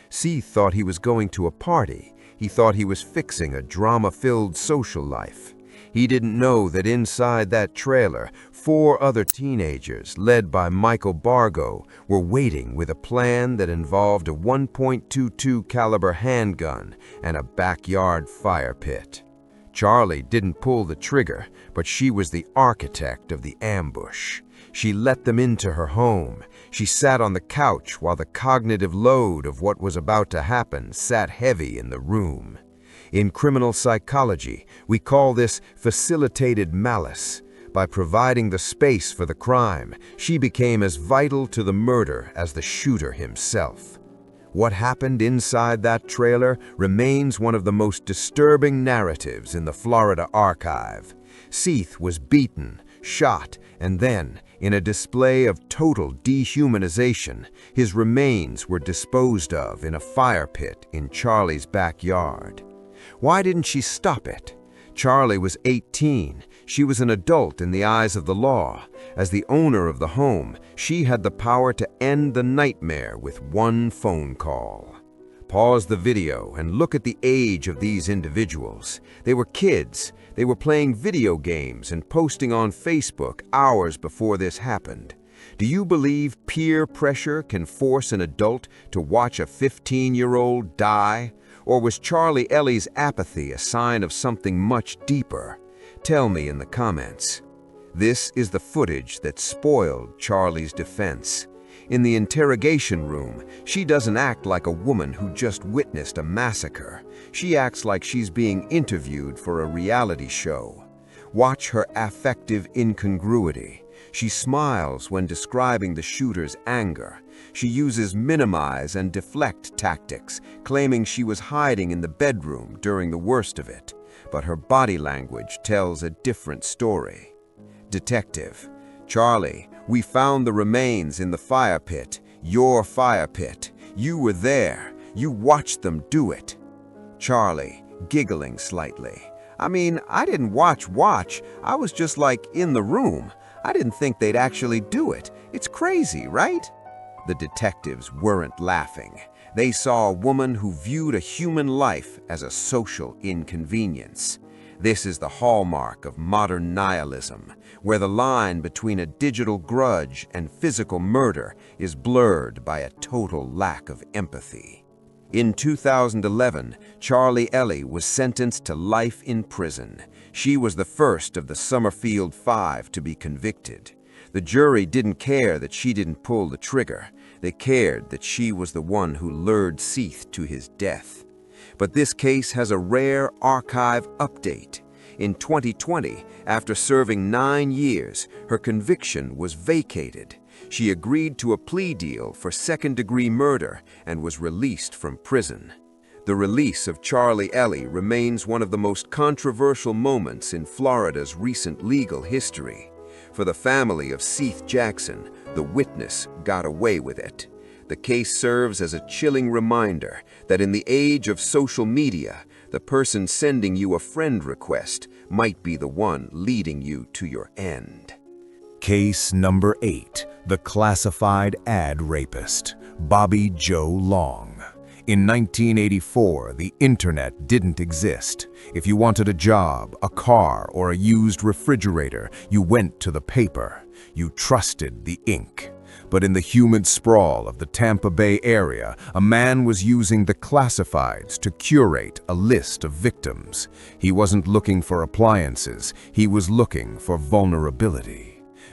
Seth thought he was going to a party. He thought he was fixing a drama-filled social life. He didn't know that inside that trailer, 4 other teenagers, led by Michael Bargo, were waiting with a plan that involved a .22 caliber handgun and a backyard fire pit. Charlie didn't pull the trigger, but she was the architect of the ambush. She let them into her home. She sat on the couch while the cognitive load of what was about to happen sat heavy in the room. In criminal psychology, we call this facilitated malice. By providing the space for the crime, she became as vital to the murder as the shooter himself. What happened inside that trailer remains one of the most disturbing narratives in the Florida Archive. Seth was beaten, shot, and then, in a display of total dehumanization, his remains were disposed of in a fire pit in Charlie's backyard. Why didn't she stop it? Charlie was 18. She was an adult in the eyes of the law. As the owner of the home, she had the power to end the nightmare with one phone call. Pause the video and look at the age of these individuals. They were kids. They were playing video games and posting on Facebook hours before this happened. Do you believe peer pressure can force an adult to watch a 15-year-old die? Or was Charlie Ellie's apathy a sign of something much deeper? Tell me in the comments. This is the footage that spoiled Charlie's defense. In the interrogation room, she doesn't act like a woman who just witnessed a massacre. She acts like she's being interviewed for a reality show. Watch her affective incongruity. She smiles when describing the shooter's anger. She uses minimize and deflect tactics, claiming she was hiding in the bedroom during the worst of it. but her body language tells a different story. Detective: Charlie, we found the remains in the fire pit. Your fire pit. You were there. You watched them do it. Charlie, giggling slightly. I mean, I didn't watch. I was just like in the room. I didn't think they'd actually do it. It's crazy, right? The detectives weren't laughing. They saw a woman who viewed a human life as a social inconvenience. This is the hallmark of modern nihilism, where the line between a digital grudge and physical murder is blurred by a total lack of empathy. In 2011, Charlie Ellie was sentenced to life in prison. She was the first of the Summerfield 5 to be convicted. The jury didn't care that she didn't pull the trigger. They cared that she was the one who lured Seath to his death. But this case has a rare archive update. In 2020, after serving 9 years, her conviction was vacated. She agreed to a plea deal for second-degree murder and was released from prison. The release of Charlie Ellie remains one of the most controversial moments in Florida's recent legal history. For the family of Seath Jackson, the witness got away with it. The case serves as a chilling reminder that in the age of social media, the person sending you a friend request might be the one leading you to your end. Case number 8, the classified ad rapist, Bobby Joe Long. In 1984, the internet didn't exist. If you wanted a job, a car, or a used refrigerator, you went to the paper. You trusted the ink. But in the humid sprawl of the Tampa Bay area, a man was using the classifieds to curate a list of victims. He wasn't looking for appliances, he was looking for vulnerability.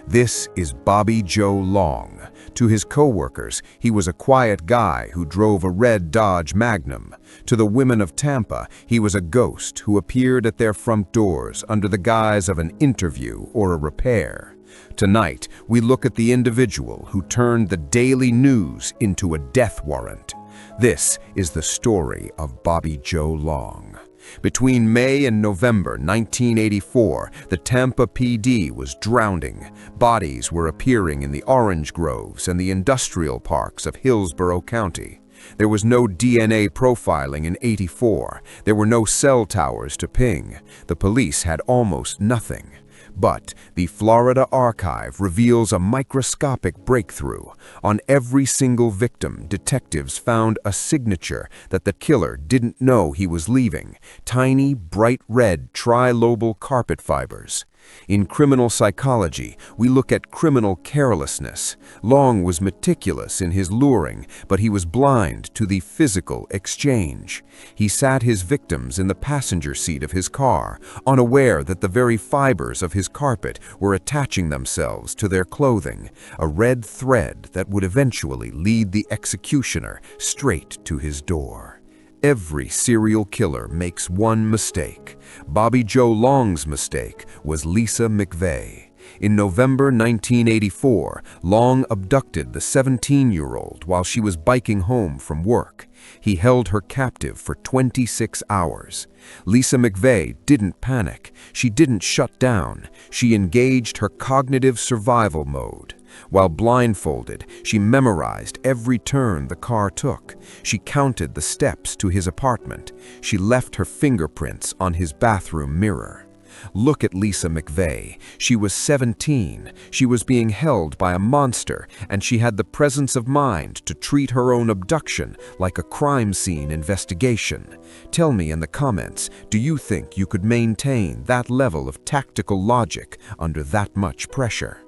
This is Bobby Joe Long. To his co-workers, he was a quiet guy who drove a red Dodge Magnum. To the women of Tampa, he was a ghost who appeared at their front doors under the guise of an interview or a repair. Tonight, we look at the individual who turned the daily news into a death warrant. This is the story of Bobby Joe Long. Between May and November 1984, the Tampa PD was drowning. Bodies were appearing in the orange groves and the industrial parks of Hillsborough County. There was no DNA profiling in '84. There were no cell towers to ping. The police had almost nothing. But the Florida Archive reveals a microscopic breakthrough. On every single victim, detectives found a signature that the killer didn't know he was leaving: tiny, bright red trilobal carpet fibers. In criminal psychology, we look at criminal carelessness. Long was meticulous in his luring, but he was blind to the physical exchange. He sat his victims in the passenger seat of his car, unaware that the very fibers of his carpet were attaching themselves to their clothing, a red thread that would eventually lead the executioner straight to his door. Every serial killer makes one mistake. Bobby Joe Long's mistake was Lisa McVeigh. In November 1984, Long abducted the 17-year-old while she was biking home from work. He held her captive for 26 hours. Lisa McVeigh didn't panic. She didn't shut down. She engaged her cognitive survival mode. While blindfolded, she memorized every turn the car took. She counted the steps to his apartment. She left her fingerprints on his bathroom mirror. Look at Lisa McVeigh. She was 17. She was being held by a monster, and she had the presence of mind to treat her own abduction like a crime scene investigation. Tell me in the comments, do you think you could maintain that level of tactical logic under that much pressure?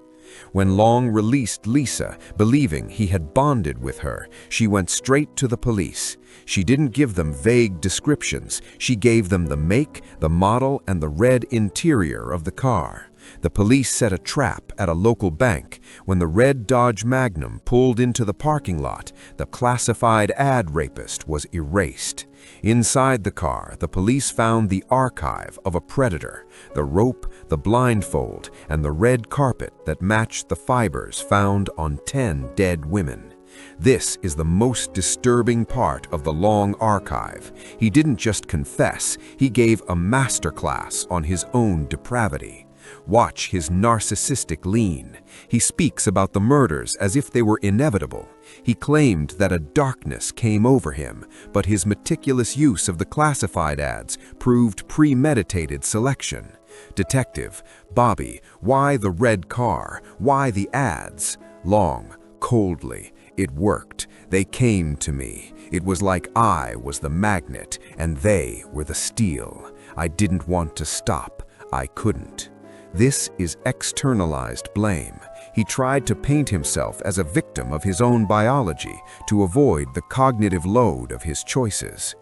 When Long released Lisa, believing he had bonded with her, she went straight to the police. She didn't give them vague descriptions. She gave them the make, the model, and the red interior of the car. The police set a trap at a local bank. When the red Dodge Magnum pulled into the parking lot, the classified ad rapist was erased. Inside the car, the police found the archive of a predator: the rope, the blindfold, and the red carpet that matched the fibers found on 10 dead women. This is the most disturbing part of the Long archive. He didn't just confess, he gave a masterclass on his own depravity. Watch his narcissistic lean. He speaks about the murders as if they were inevitable. He claimed that a darkness came over him, but his meticulous use of the classified ads proved premeditated selection. Detective, Bobby, why the red car? Why the ads? Long, coldly, it worked. They came to me. It was like I was the magnet and they were the steel. I didn't want to stop. I couldn't. This is externalized blame. He tried to paint himself as a victim of his own biology to avoid the cognitive load of his choices.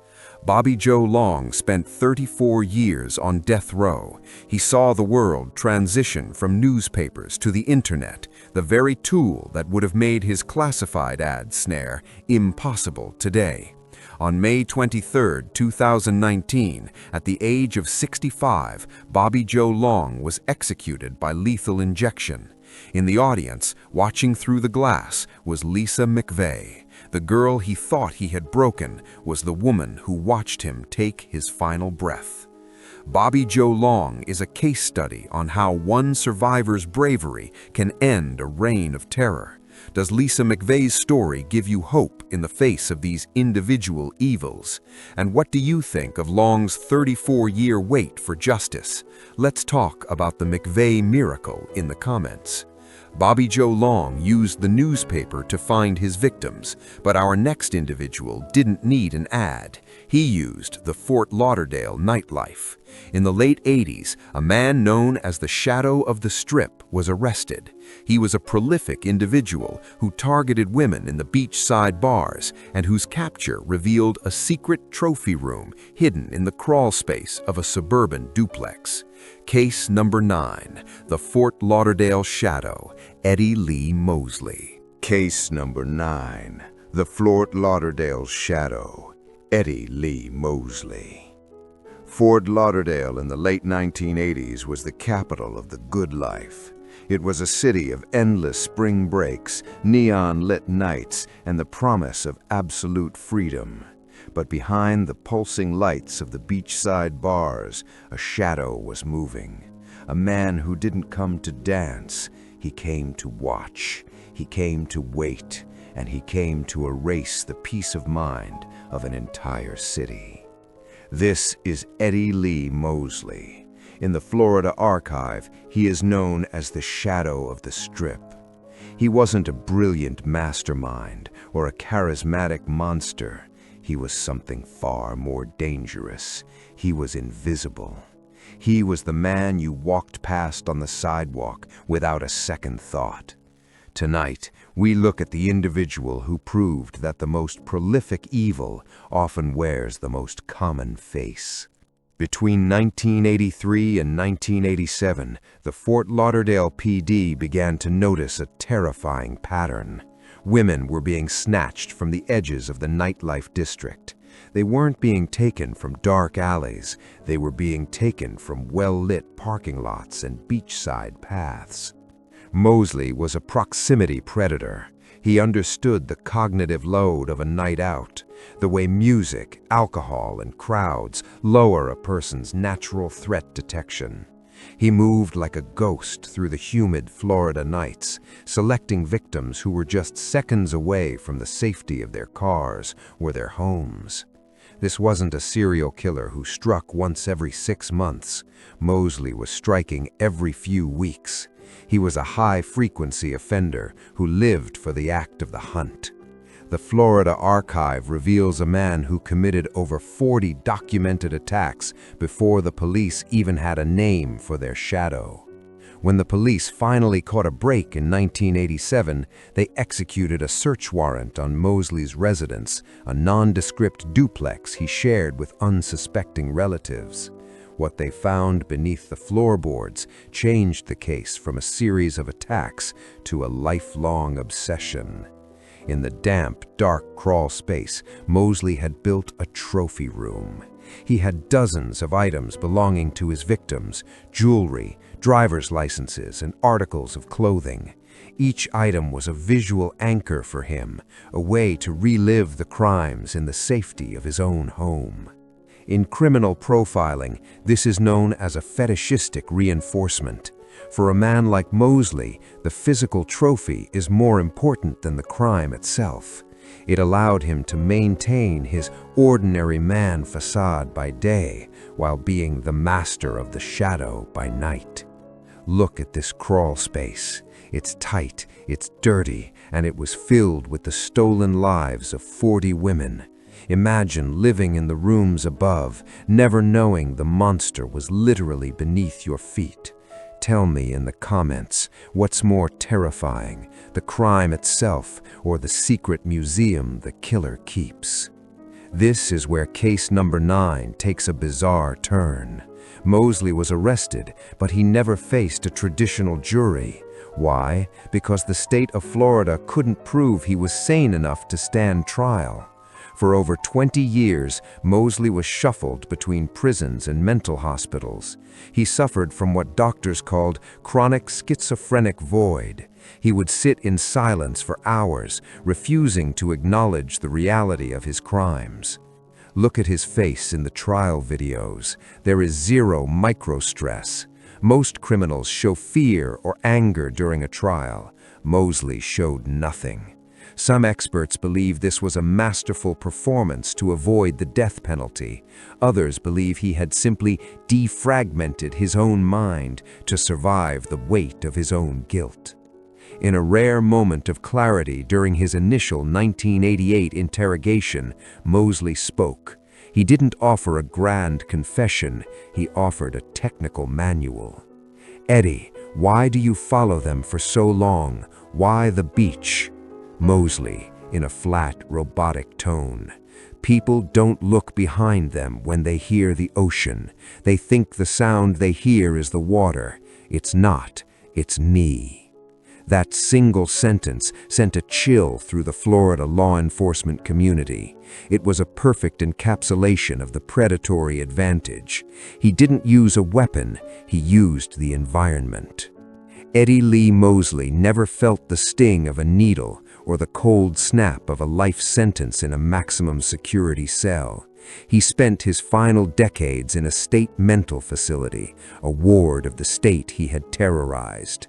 Bobby Joe Long spent 34 years on death row. He saw the world transition from newspapers to the internet, the very tool that would have made his classified ad snare impossible today. On May 23, 2019, at the age of 65, Bobby Joe Long was executed by lethal injection. In the audience, watching through the glass, was Lisa McVeigh. The girl he thought he had broken was the woman who watched him take his final breath. Bobby Joe Long is a case study on how one survivor's bravery can end a reign of terror. Does Lisa McVeigh's story give you hope in the face of these individual evils? And what do you think of Long's 34-year wait for justice? Let's talk about the McVeigh miracle in the comments. Bobby Joe Long used the newspaper to find his victims, but our next individual didn't need an ad. He used the Fort Lauderdale nightlife. In the late 80s, a man known as the Shadow of the Strip was arrested. He was a prolific individual who targeted women in the beachside bars and whose capture revealed a secret trophy room hidden in the crawl space of a suburban duplex. Case number 9, the Fort Lauderdale Shadow, Eddie Lee Mosley. Case number 9, the Fort Lauderdale Shadow, Eddie Lee Mosley. Fort Lauderdale in the late 1980s was the capital of the good life. It was a city of endless spring breaks, neon-lit nights, and the promise of absolute freedom. But behind the pulsing lights of the beachside bars, a shadow was moving. A man who didn't come to dance, he came to watch. He came to wait, and he came to erase the peace of mind of an entire city. This is Eddie Lee Mosley. In the Florida archive, he is known as the Shadow of the Strip. He wasn't a brilliant mastermind or a charismatic monster. He was something far more dangerous. He was invisible. He was the man you walked past on the sidewalk without a second thought. Tonight, we look at the individual who proved that the most prolific evil often wears the most common face. Between 1983 and 1987, the Fort Lauderdale PD began to notice a terrifying pattern. Women were being snatched from the edges of the nightlife district. They weren't being taken from dark alleys. They were being taken from well-lit parking lots and beachside paths. Mosley was a proximity predator. He understood the cognitive load of a night out, the way music, alcohol, and crowds lower a person's natural threat detection. He moved like a ghost through the humid Florida nights, selecting victims who were just seconds away from the safety of their cars or their homes. This wasn't a serial killer who struck once every 6 months. Mosley was striking every few weeks. He was a high-frequency offender who lived for the act of the hunt. The Florida archive reveals a man who committed over 40 documented attacks before the police even had a name for their shadow. When the police finally caught a break in 1987, they executed a search warrant on Mosley's residence, a nondescript duplex he shared with unsuspecting relatives. What they found beneath the floorboards changed the case from a series of attacks to a lifelong obsession. In the damp, dark crawl space, Mosley had built a trophy room. He had dozens of items belonging to his victims, jewelry, driver's licenses, and articles of clothing. Each item was a visual anchor for him, a way to relive the crimes in the safety of his own home. In criminal profiling, this is known as a fetishistic reinforcement. For a man like Mosley, the physical trophy is more important than the crime itself. It allowed him to maintain his ordinary man facade by day, while being the master of the shadow by night. Look at this crawl space. It's tight, it's dirty, and it was filled with the stolen lives of 40 women. Imagine living in the rooms above, never knowing the monster was literally beneath your feet. Tell me in the comments, what's more terrifying, the crime itself or the secret museum the killer keeps? This is where case number 9 takes a bizarre turn. Mosley was arrested, but he never faced a traditional jury. Why? Because the state of Florida couldn't prove he was sane enough to stand trial. For over 20 years, Mosley was shuffled between prisons and mental hospitals. He suffered from what doctors called chronic schizophrenic void. He would sit in silence for hours, refusing to acknowledge the reality of his crimes. Look at his face in the trial videos. There is zero microstress. Most criminals show fear or anger during a trial. Mosley showed nothing. Some experts believe this was a masterful performance to avoid the death penalty. Others believe he had simply defragmented his own mind to survive the weight of his own guilt. In a rare moment of clarity during his initial 1988 interrogation, Mosley spoke. He didn't offer a grand confession, he offered a technical manual. "Eddie, why do you follow them for so long? Why the beach?" Mosley, in a flat, robotic tone. "People don't look behind them when they hear the ocean. They think the sound they hear is the water. It's not, it's me." That single sentence sent a chill through the Florida law enforcement community. It was a perfect encapsulation of the predatory advantage. He didn't use a weapon, he used the environment. Eddie Lee Mosley never felt the sting of a needle or the cold snap of a life sentence in a maximum security cell. He spent his final decades in a state mental facility, a ward of the state he had terrorized.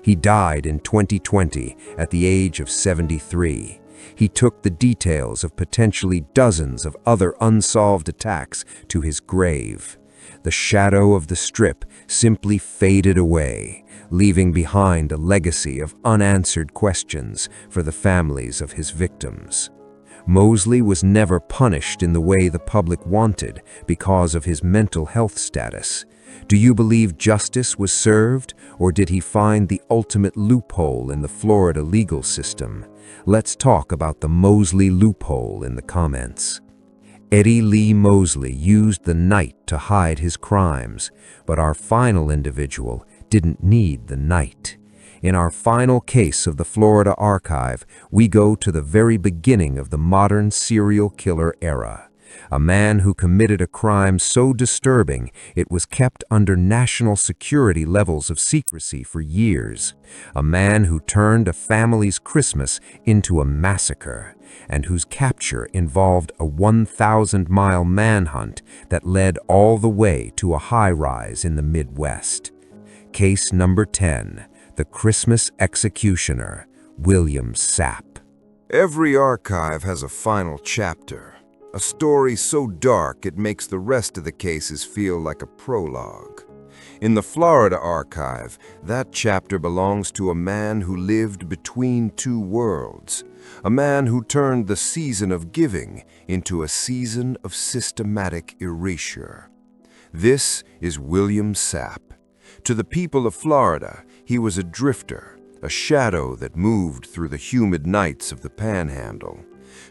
He died in 2020 at the age of 73. He took the details of potentially dozens of other unsolved attacks to his grave. The shadow of the Strip simply faded away, leaving behind a legacy of unanswered questions for the families of his victims. Mosley was never punished in the way the public wanted because of his mental health status. Do you believe justice was served, or did he find the ultimate loophole in the Florida legal system? Let's talk about the Mosley loophole in the comments. Eddie Lee Mosley used the night to hide his crimes, but our final individual didn't need the night. In our final case of the Florida Archive, we go to the very beginning of the modern serial killer era. A man who committed a crime so disturbing it was kept under national security levels of secrecy for years. A man who turned a family's Christmas into a massacre, and whose capture involved a 1,000-mile manhunt that led all the way to a high-rise in the Midwest. Case number 10, the Christmas Executioner, William Sapp. Every archive has a final chapter. A story so dark it makes the rest of the cases feel like a prologue. In the Florida Archive, that chapter belongs to a man who lived between two worlds. A man who turned the season of giving into a season of systematic erasure. This is William Sapp. To the people of Florida, he was a drifter, a shadow that moved through the humid nights of the Panhandle.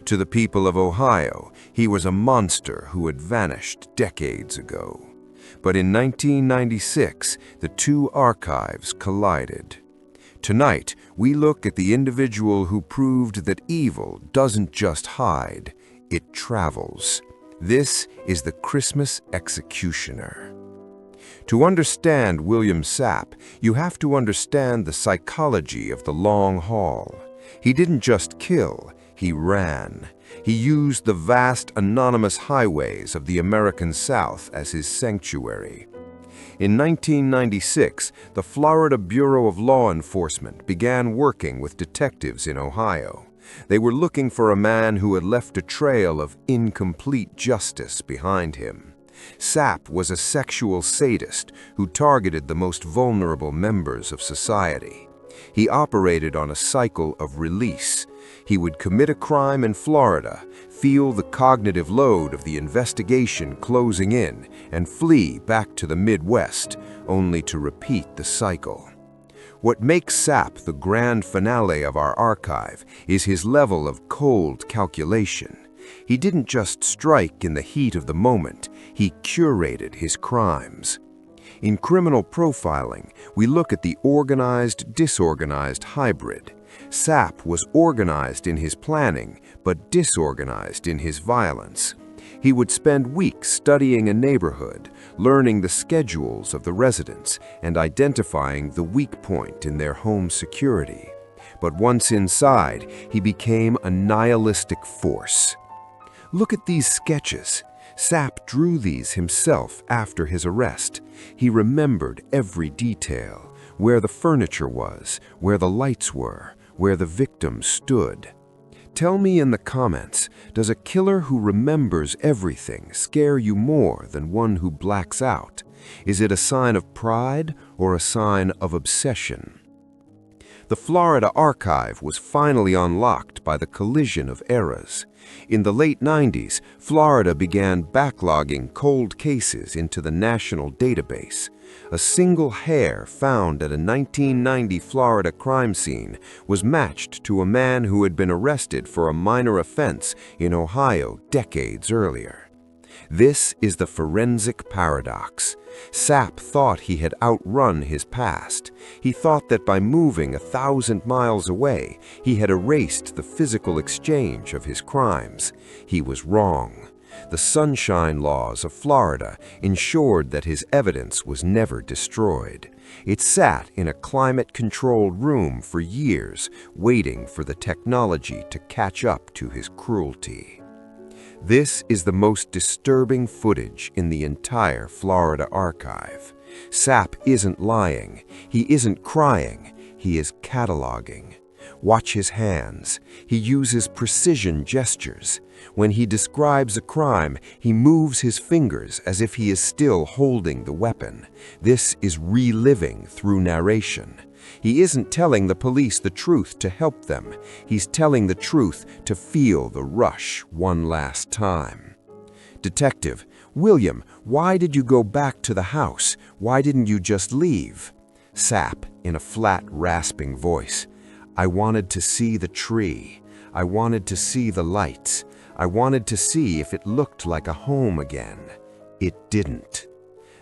To the people of Ohio, he was a monster who had vanished decades ago. But in 1996, the two archives collided. Tonight, we look at the individual who proved that evil doesn't just hide, it travels. This is the Christmas Executioner. To understand William Sapp, you have to understand the psychology of the long haul. He didn't just kill, he ran. He used the vast anonymous highways of the American South as his sanctuary. In 1996, the Florida Bureau of Law Enforcement began working with detectives in Ohio. They were looking for a man who had left a trail of incomplete justice behind him. Sapp was a sexual sadist who targeted the most vulnerable members of society. He operated on a cycle of release. He would commit a crime in Florida, feel the cognitive load of the investigation closing in, and flee back to the Midwest, only to repeat the cycle. What makes Sapp the grand finale of our archive is his level of cold calculation. He didn't just strike in the heat of the moment, he curated his crimes. In criminal profiling, we look at the organized-disorganized hybrid. Sapp was organized in his planning, but disorganized in his violence. He would spend weeks studying a neighborhood, learning the schedules of the residents, and identifying the weak point in their home security. But once inside, he became a nihilistic force. Look at these sketches. Sapp drew these himself after his arrest. He remembered every detail, where the furniture was, where the lights were, where the victim stood. Tell me in the comments, does a killer who remembers everything scare you more than one who blacks out? Is it a sign of pride or a sign of obsession? The Florida archive was finally unlocked by the collision of eras. In the late 90s, Florida began backlogging cold cases into the national database. A single hair found at a 1990 Florida crime scene was matched to a man who had been arrested for a minor offense in Ohio decades earlier. This is the forensic paradox. Sapp thought he had outrun his past. He thought that by moving 1,000 miles away, he had erased the physical exchange of his crimes. He was wrong. The sunshine laws of Florida ensured that his evidence was never destroyed. It sat in a climate-controlled room for years, waiting for the technology to catch up to his cruelty. This is the most disturbing footage in the entire Florida archive. Sapp isn't lying. He isn't crying. He is cataloging. Watch his hands. He uses precision gestures. When he describes a crime, he moves his fingers as if he is still holding the weapon. This is reliving through narration. He isn't telling the police the truth to help them. He's telling the truth to feel the rush one last time. Detective, William, why did you go back to the house? Why didn't you just leave? Sapp, in a flat, rasping voice. I wanted to see the tree. I wanted to see the lights. I wanted to see if it looked like a home again. It didn't.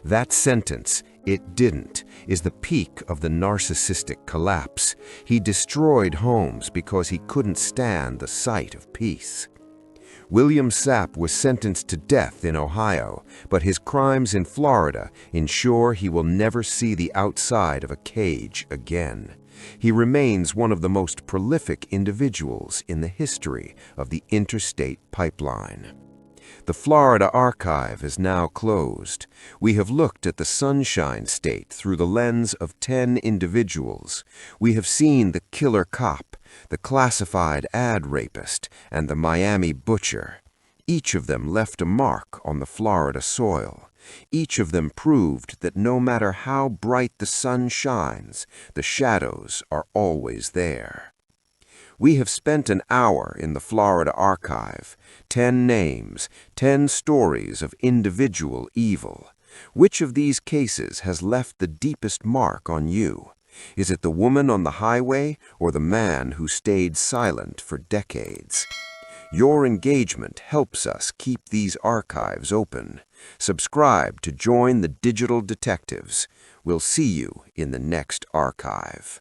That sentence, "it didn't," is the peak of the narcissistic collapse. He destroyed homes because he couldn't stand the sight of peace. William Sapp was sentenced to death in Ohio, but his crimes in Florida ensure he will never see the outside of a cage again. He remains one of the most prolific individuals in the history of the interstate pipeline. The Florida archive is now closed. We have looked at the Sunshine State through the lens of 10 individuals. We have seen the killer cop, the classified ad rapist, and the Miami butcher. Each of them left a mark on the Florida soil. Each of them proved that no matter how bright the sun shines, the shadows are always there. We have spent an hour in the Florida archive, 10 names, 10 stories of individual evil. Which of these cases has left the deepest mark on you? Is it the woman on the highway or the man who stayed silent for decades? Your engagement helps us keep these archives open. Subscribe to join the digital detectives. We'll see you in the next archive.